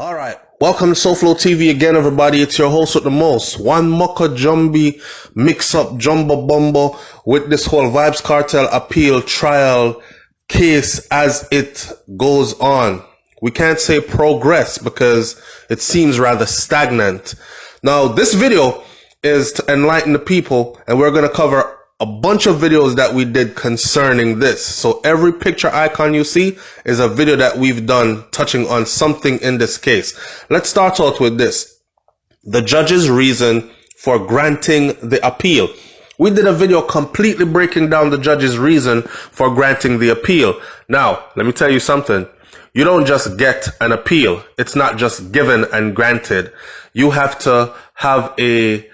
All right, welcome to SouFLoTV again, everybody. It's your host with the most, one mucka jumby mix-up jumbo bumbo with this whole Vybz Kartel appeal trial case as it goes on. We can't say progress because it seems rather stagnant. Now, this video is to enlighten the people, and we're going to cover a bunch of videos that we did concerning this. So every picture icon you see is a video that we've done touching on something in this case. Let's start out with this. The judge's reason for granting the appeal. We did a video completely breaking down the judge's reason for granting the appeal. Now, let me tell you something. You don't just get an appeal. It's not just given and granted. You have to have a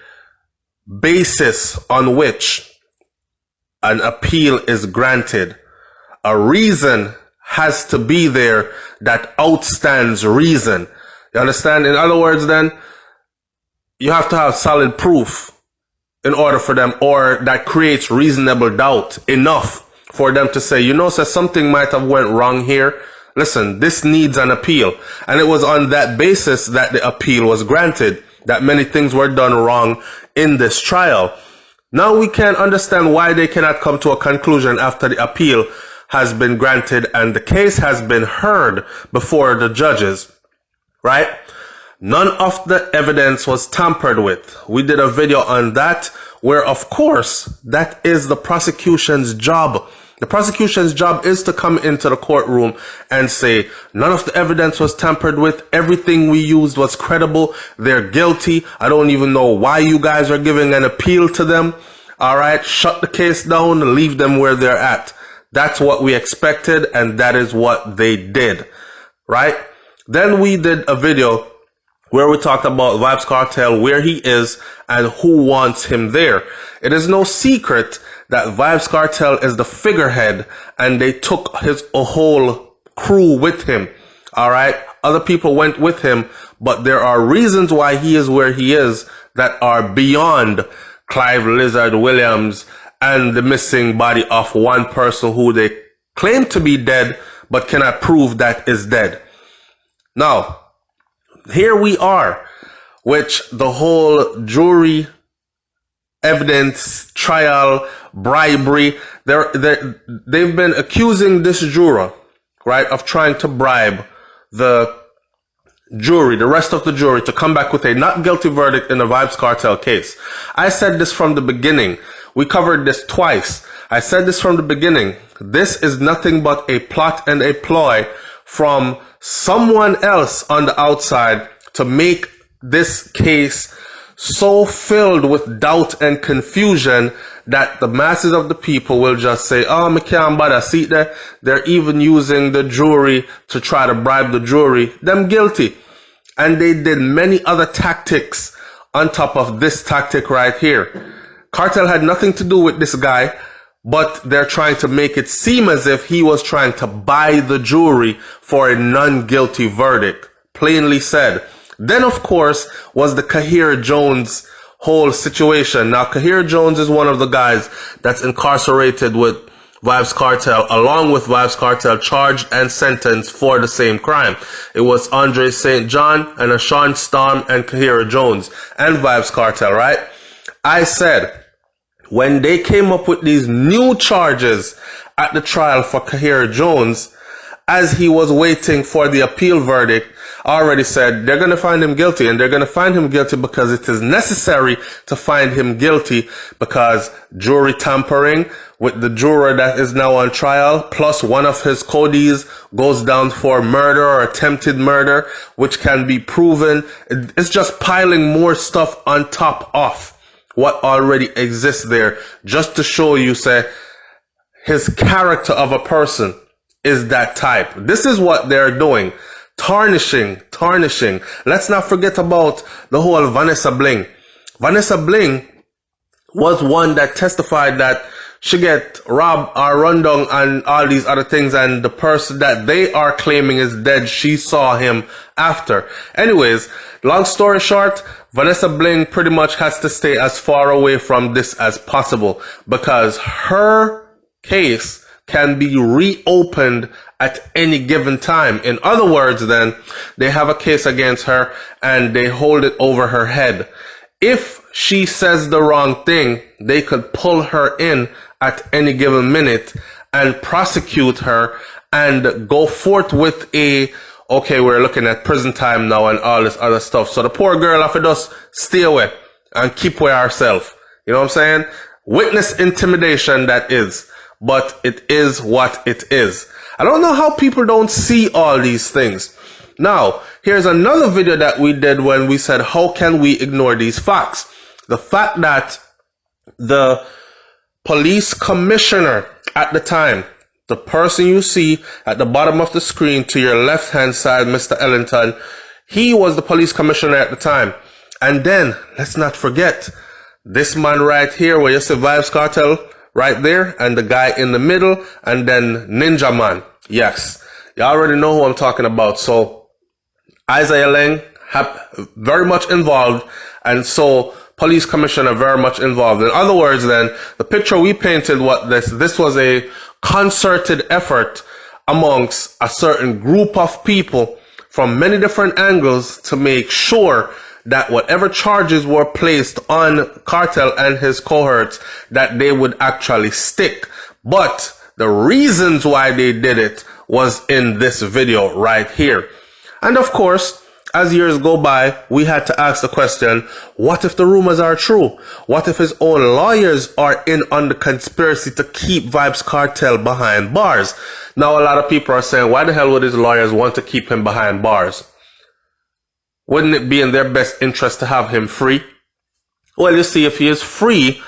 basis on which an appeal is granted. A reason has to be there that outstands reason. You understand? In other words, then, you have to have solid proof in order for them, or that creates reasonable doubt enough for them to say, you know, so something might have went wrong here. Listen, this needs an appeal. And it was on that basis that the appeal was granted, that many things were done wrong in this trial. Now we can understand why they cannot come to a conclusion after the appeal has been granted and the case has been heard before the judges, right? None of the evidence was tampered with. We did a video on that where, of course, that is the prosecution's job. The prosecution's job is to come into the courtroom and say, none of the evidence was tampered with. Everything we used was credible. They're guilty. I don't even know why you guys are giving an appeal to them. All right, shut the case down and leave them where they're at. That's what we expected, and that is what they did, right? Then we did a video where we talked about Vybz Kartel, where he is and who wants him there. It is no secret that Vybz Kartel is the figurehead, and they took a whole crew with him. All right, other people went with him, but there are reasons why he is where he is that are beyond Clive Lizard Williams and the missing body of one person who they claim to be dead but cannot prove that is dead. Now, here we are, which the whole jury evidence, trial, bribery, they've been accusing this juror, right, of trying to bribe the jury, the rest of the jury, to come back with a not guilty verdict in the Vybz Kartel case. I said this from the beginning. We covered this twice. I said this from the beginning. This is nothing but a plot and a ploy from someone else on the outside to make this case so filled with doubt and confusion that the masses of the people will just say, oh, me can't bother. See that they're even using the jury to try to bribe the jury. Them guilty. And they did many other tactics on top of this tactic right here. Kartel had nothing to do with this guy, but they're trying to make it seem as if he was trying to buy the jury for a non-guilty verdict. Plainly said. Then, of course, was the Kahira Jones whole situation. Now, Kahira Jones is one of the guys that's incarcerated with Vybz Kartel, along with Vybz Kartel, charged and sentenced for the same crime. It was Andre St. John and Ashawn Storm and Kahira Jones and Vybz Kartel, right? I said, when they came up with these new charges at the trial for Kahira Jones, as he was waiting for the appeal verdict, I already said they're going to find him guilty, and they're going to find him guilty because it is necessary to find him guilty, because jury tampering with the juror that is now on trial, plus one of his codies goes down for murder or attempted murder, which can be proven. It's just piling more stuff on top of what already exists there, just to show you, say, his character of a person is that type. This is what they're doing. Tarnishing. Let's not forget about the whole Vanessa Bling. Vanessa Bling was one that testified that she get robbed or run down and all these other things, and the person that they are claiming is dead, she saw him after. Anyways, long story short, Vanessa Bling pretty much has to stay as far away from this as possible, because her case can be reopened at any given time. In other words, then, they have a case against her and they hold it over her head. If she says the wrong thing, they could pull her in at any given minute and prosecute her and go forth with a, okay, we're looking at prison time now and all this other stuff. So the poor girl have to just stay away and keep away herself. You know what I'm saying? Witness intimidation, that is. But it is what it is. I don't know how people don't see all these things. Now, here's another video that we did when we said, how can we ignore these facts? The fact that the police commissioner at the time, the person you see at the bottom of the screen to your left-hand side, Mr. Ellington, he was the police commissioner at the time. And then, let's not forget, this man right here, where you see Vybz Kartel right there, and the guy in the middle, and then Ninja Man. Yes, you already know who I'm talking about. So, Isaiah Lang, very much involved, and so police commissioner very much involved. In other words, then, the picture we painted, this was a concerted effort amongst a certain group of people from many different angles to make sure that whatever charges were placed on Kartel and his cohorts, that they would actually stick. But the reasons why they did it was in this video right here. And of course, as years go by, we had to ask the question, what if the rumors are true? What if his own lawyers are in on the conspiracy to keep Vybz Kartel behind bars? Now, a lot of people are saying, why the hell would his lawyers want to keep him behind bars? Wouldn't it be in their best interest to have him free? Well, you see, if he is free,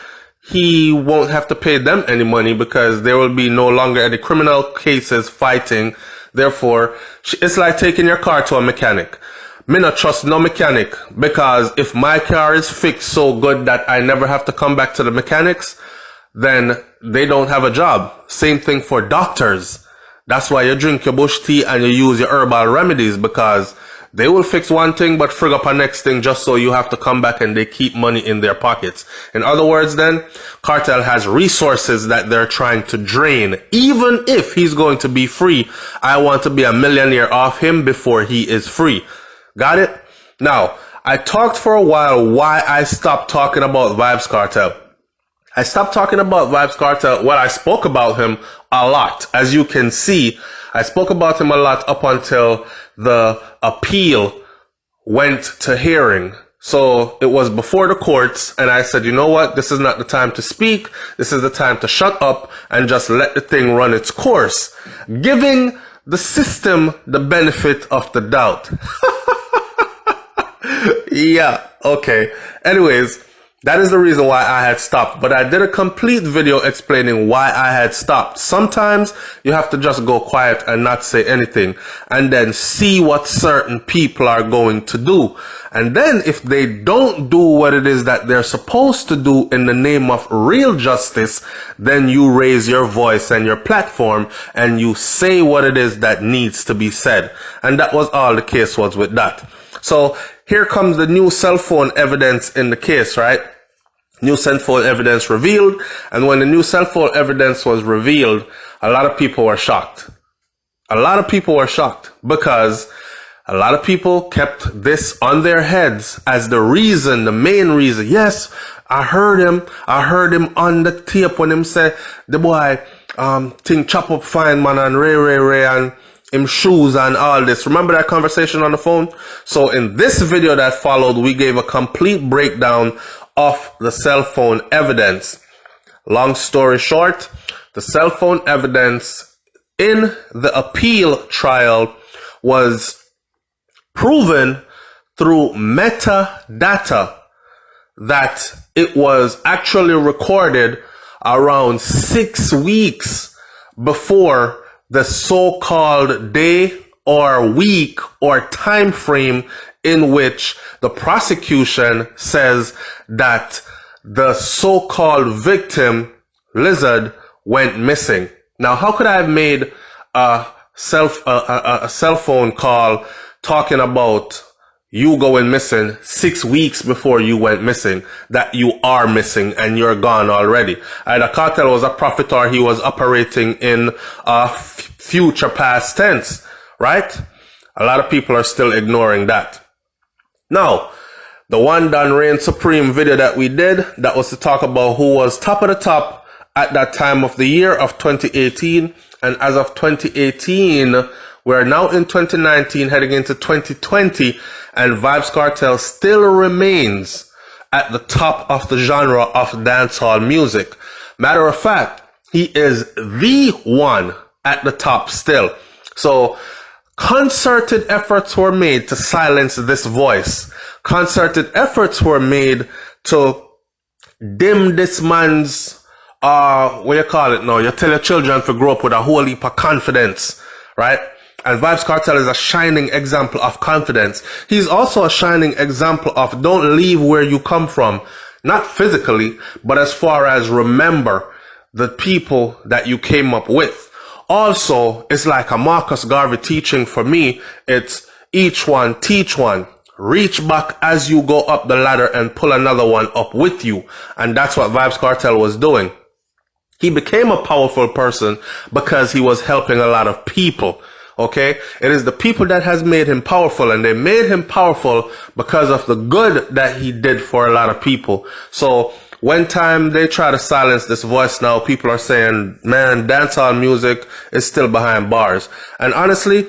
he won't have to pay them any money because there will be no longer any criminal cases fighting. Therefore, it's like taking your car to a mechanic. Me not trust no mechanic, because if my car is fixed so good that I never have to come back to the mechanics, then they don't have a job. Same thing for doctors. That's why you drink your bush tea and you use your herbal remedies, because they will fix one thing but frig up a next thing just so you have to come back and they keep money in their pockets. In other words, then, Kartel has resources that they're trying to drain. Even if he's going to be free, I want to be a millionaire off him before he is free. Got it? Now, I talked for a while why I stopped talking about Vybz Kartel. I stopped talking about Vybz Kartel. Well, I spoke about him a lot. As you can see, I spoke about him a lot up until the appeal went to hearing. So it was before the courts, and I said, you know what? This is not the time to speak. This is the time to shut up and just let the thing run its course, giving the system the benefit of the doubt. Yeah, okay. Anyways, that is the reason why I had stopped. But I did a complete video explaining why I had stopped. Sometimes you have to just go quiet and not say anything, and then see what certain people are going to do. And then if they don't do what it is that they're supposed to do in the name of real justice, then you raise your voice and your platform and you say what it is that needs to be said. And that was all the case was with that. So here comes the new cell phone evidence in the case, right? New cell phone evidence revealed. And when the new cell phone evidence was revealed, a lot of people were shocked. A lot of people were shocked because a lot of people kept this on their heads as the reason, the main reason. Yes, I heard him on the tape when him say, the boy, thing chop up fine man and Ray and him shoes and all this. Remember that conversation on the phone? So in this video that followed, we gave a complete breakdown of the cell phone evidence. Long story short, the cell phone evidence in the appeal trial was proven through metadata that it was actually recorded around 6 weeks before the so-called day or week or time frame in which the prosecution says that the so-called victim, Lizard, went missing. Now, how could I have made a cell phone call talking about you going missing 6 weeks before you went missing, that you are missing and you're gone already. Either Kartel was a prophet or he was operating in a future past tense, right? A lot of people are still ignoring that. Now, the one done Reign Supreme video that we did, that was to talk about who was top of the top at that time of the year of 2018. And as of 2018, we're now in 2019, heading into 2020, and Vybz Kartel still remains at the top of the genre of dancehall music. Matter of fact, he is the one at the top still. So, concerted efforts were made to silence this voice. Concerted efforts were made to dim this man's, what you call it now? You tell your children to grow up with a whole heap of confidence, right? And Vybz Kartel is a shining example of confidence. He's also a shining example of don't leave where you come from. Not physically, but as far as remember the people that you came up with. Also, it's like a Marcus Garvey teaching for me. It's each one, teach one. Reach back as you go up the ladder and pull another one up with you. And that's what Vybz Kartel was doing. He became a powerful person because he was helping a lot of people. Okay? It is the people that has made him powerful, and they made him powerful because of the good that he did for a lot of people. So when time they try to silence this voice now, people are saying, man, dancehall music is still behind bars. And honestly,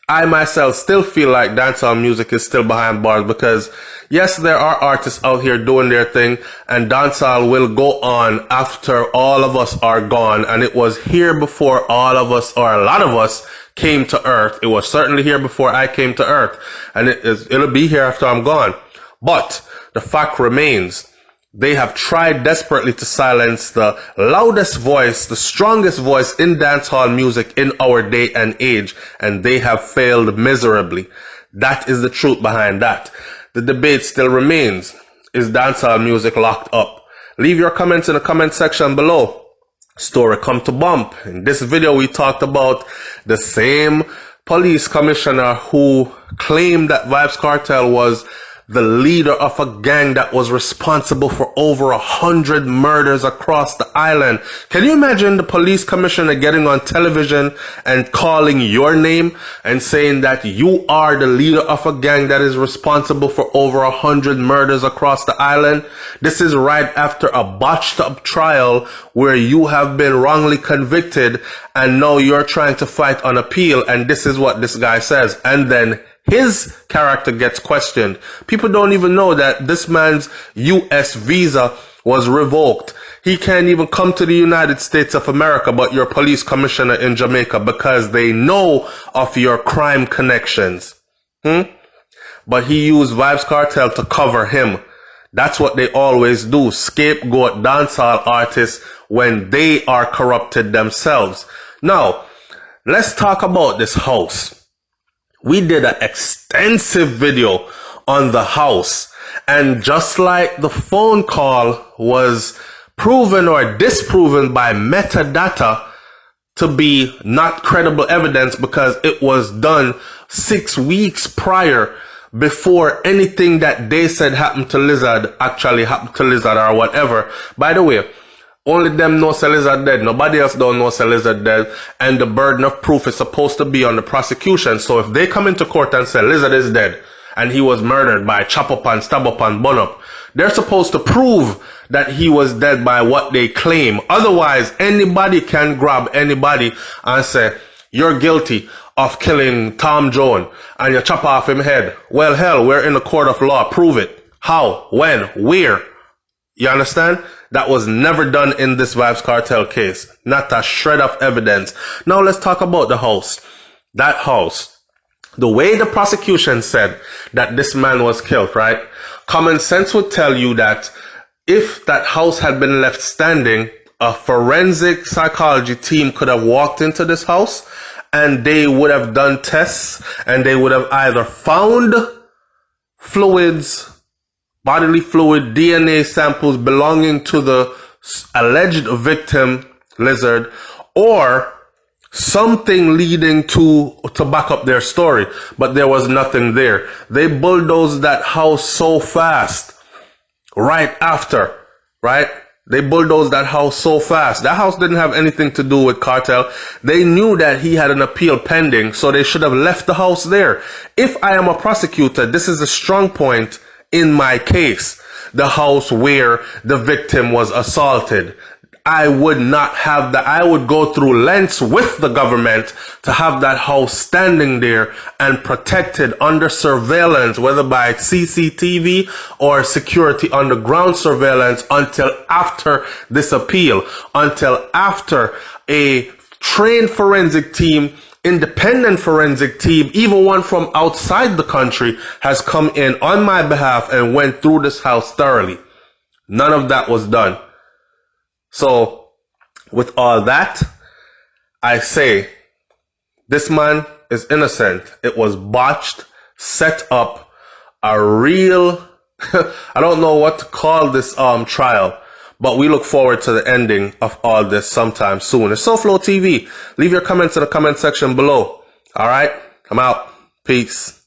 I myself still feel like dancehall music is still behind bars because, yes, there are artists out here doing their thing, and dancehall will go on after all of us are gone. And it was here before all of us, or a lot of us, came to earth. It was certainly here before I came to earth, and it'll be here after I'm gone. But the fact remains, they have tried desperately to silence the loudest voice, the strongest voice in dancehall music in our day and age, and they have failed miserably. That is the truth behind that. The debate still remains. Is dancehall music locked up? Leave your comments in the comment section below. Story come to bump. In this video, we talked about the same police commissioner who claimed that Vybz Kartel was the leader of a gang that was responsible for over 100 murders across the island. Can you imagine the police commissioner getting on television and calling your name and saying that you are the leader of a gang that is responsible for over 100 murders across the island? This is right after a botched up trial where you have been wrongly convicted, and now you're trying to fight on appeal, and this is what this guy says. And then his character gets questioned. People don't even know that this man's US visa was revoked. He can't even come to the United States of America, but you're police commissioner in Jamaica because they know of your crime connections. But he used Vybz Kartel to cover him. That's what they always do. Scapegoat dancehall artists when they are corrupted themselves. Now, let's talk about this house. We did an extensive video on the house, and just like the phone call was proven or disproven by metadata to be not credible evidence because it was done 6 weeks prior, before anything that they said happened to Lizard actually happened to Lizard or whatever. By the way, only them know say Lizard dead. Nobody else don't know say Lizard dead. And the burden of proof is supposed to be on the prosecution. So if they come into court and say Lizard is dead and he was murdered by chop up and stab up and bun up, they're supposed to prove that he was dead by what they claim. Otherwise, anybody can grab anybody and say, you're guilty of killing Tom Jones, and you chop off him head. Well, hell, we're in the court of law. Prove it. How? When? Where? You understand? That was never done in this Vybz Kartel case. Not a shred of evidence. Now let's talk about the house. That house. The way the prosecution said that this man was killed, right? Common sense would tell you that if that house had been left standing, a forensic psychology team could have walked into this house and they would have done tests, and they would have either found fluids, bodily fluid, DNA samples belonging to the alleged victim, Lizard, or something leading to back up their story, but there was nothing there. They bulldozed that house so fast right after, right? They bulldozed that house so fast. That house didn't have anything to do with Kartel. They knew that he had an appeal pending, so they should have left the house there. If I am a prosecutor, this is a strong point in my case. The house where the victim was assaulted. I would not have that. I would go through lengths with the government to have that house standing there and protected under surveillance, whether by CCTV or security underground surveillance, until after this appeal, until after a trained forensic team, independent forensic team, even one from outside the country, has come in on my behalf and went through this house thoroughly. None of that was done. So, with all that, I say, this man is innocent. It was botched, set up, a real, I don't know what to call this trial, but we look forward to the ending of all this sometime soon. It's SouFLoTV. Leave your comments in the comment section below. All right, I'm out. Peace.